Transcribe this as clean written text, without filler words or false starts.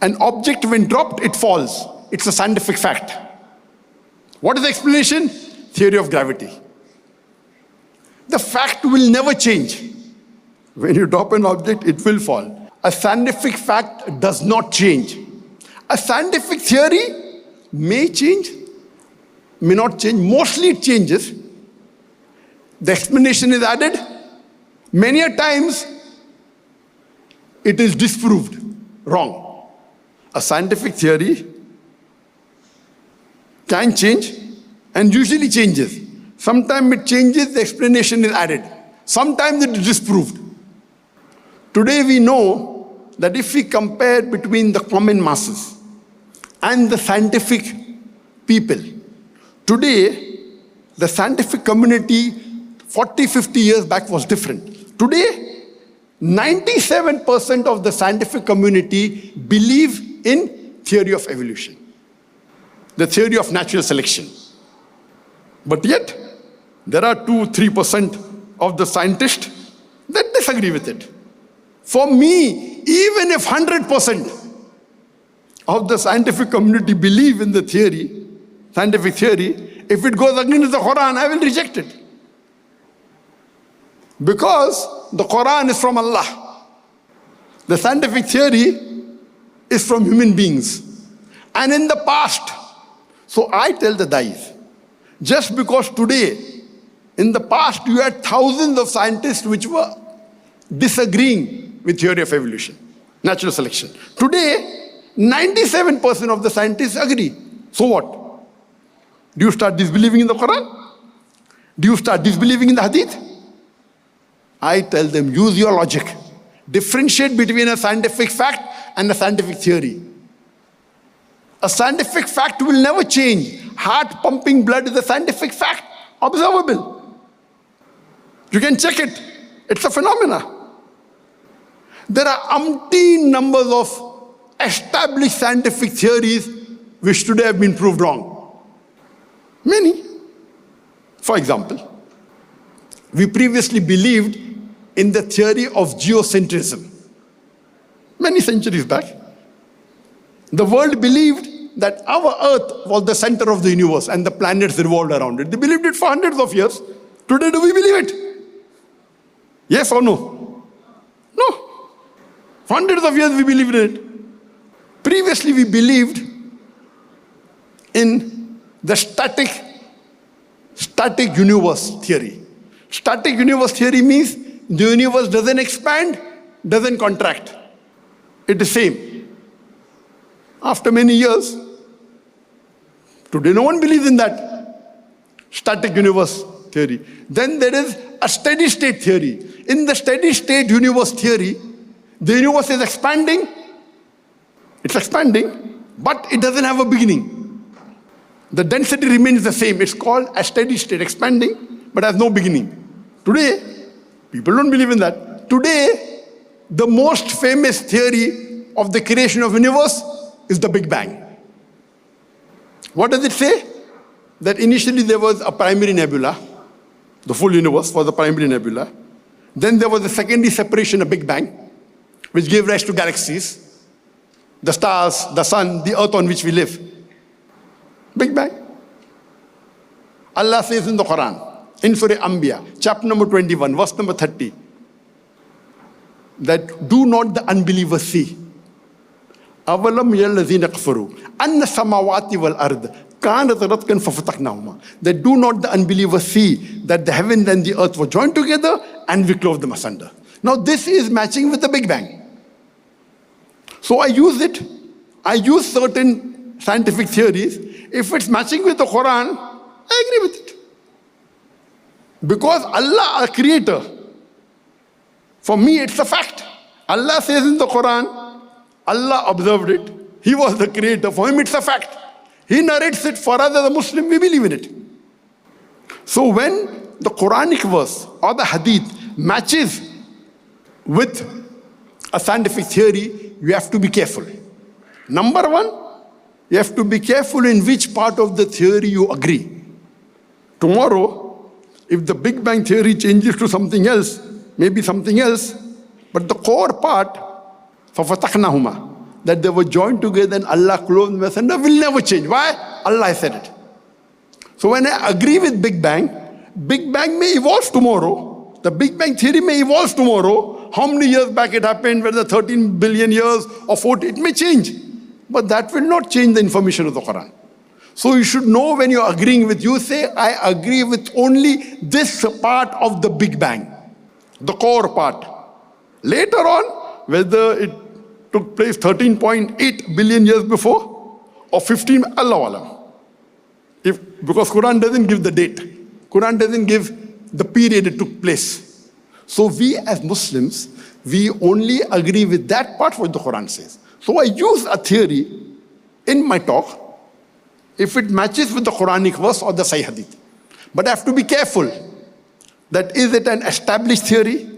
An object when dropped, it falls. It's a scientific fact. What is the explanation? Theory of gravity. The fact will never change. When you drop an object, it will fall. A scientific fact does not change. A scientific theory may change, may not change. Mostly it changes. The explanation is added. Many a times, it is disproved wrong. A scientific theory can change and usually changes. Sometimes it changes, the explanation is added. Sometimes it is disproved. Today we know that if we compare between the common masses and the scientific people, today the scientific community 40, 50 years back was different. Today, 97% of the scientific community believe in theory of evolution, the theory of natural selection. But yet, there are 2-3% of the scientists that disagree with it. For me, even if 100% of the scientific community believe in the theory, scientific theory, if it goes against the Quran, I will reject it. Because the Quran is from Allah. The scientific theory is from human beings. And in the past, so I tell the dais, just because today, in the past you had thousands of scientists which were disagreeing with theory of evolution, natural selection. Today, 97% of the scientists agree. So what? Do you start disbelieving in the Quran? Do you start disbelieving in the Hadith? I tell them, use your logic. Differentiate between a scientific fact and a scientific theory. A scientific fact will never change. Heart pumping blood is a scientific fact, observable. You can check it. It's a phenomena. There are umpteen numbers of established scientific theories which today have been proved wrong. Many. For example, we previously believed in the theory of geocentrism. Many centuries back, the world believed that our earth was the center of the universe and the planets revolved around it. They believed it for hundreds of years. Today, do we believe it? Yes or no? No. For hundreds of years we believed in it. Previously we believed in the static universe theory. Static universe theory means the universe doesn't expand, doesn't contract. It is same. After many years, today no one believes in that static universe theory. Then there is a steady state theory. In the steady state universe theory, the universe is expanding. It's expanding, but it doesn't have a beginning. The density remains the same. It's called a steady state, expanding, but has no beginning. Today, people don't believe in that. Today, the most famous theory of the creation of universe is the Big Bang. What does it say? That initially there was a primary nebula. The full universe was a primary nebula. Then there was a secondary separation, a Big Bang, which gave rise to galaxies, the stars, the sun, the earth on which we live. Big Bang. Allah says in the Quran, in Surah Anbiya, chapter number 21, verse number 30, that do not the unbelievers see. أَوَلَمْ يَلَّذِينَ كَفَرُوا أَنَّ السَّمَاوَاتِ وَالْأَرْضَ كَانَتْ رَتْقًا فَفَتَقْنَاهُمَا. That do not the unbelievers see that the heaven and the earth were joined together and we clove them asunder. Now this is matching with the Big Bang. So I use it. I use certain scientific theories. If it's matching with the Quran, I agree with it. Because Allah, our creator, for me it's a fact. Allah says in the Quran, Allah observed it. He was the creator. For him it's a fact. He narrates it. For us as a Muslim, we believe in it. So when the Quranic verse or the Hadith matches with a scientific theory, you have to be careful. Number one, you have to be careful in which part of the theory you agree. Tomorrow, if the Big Bang theory changes to something else, maybe something else, but the core part, فَفَتَحْنَاهُمَا, that they were joined together and Allah clothed the messenger will never change. Why? Allah has said it. So when I agree with Big Bang may evolve tomorrow. The Big Bang theory may evolve tomorrow. How many years back it happened, whether 13 billion years or 40, it may change. But that will not change the information of the Quran. So you should know when you're agreeing with, you say, I agree with only this part of the Big Bang, the core part. Later on, whether it took place 13.8 billion years before or 15, Allahu Alam. Because Quran doesn't give the date. Quran doesn't give the period it took place. So we as Muslims, we only agree with that part what the Quran says. So I use a theory in my talk if it matches with the Quranic verse or the Sahih Hadith. But I have to be careful that is it an established theory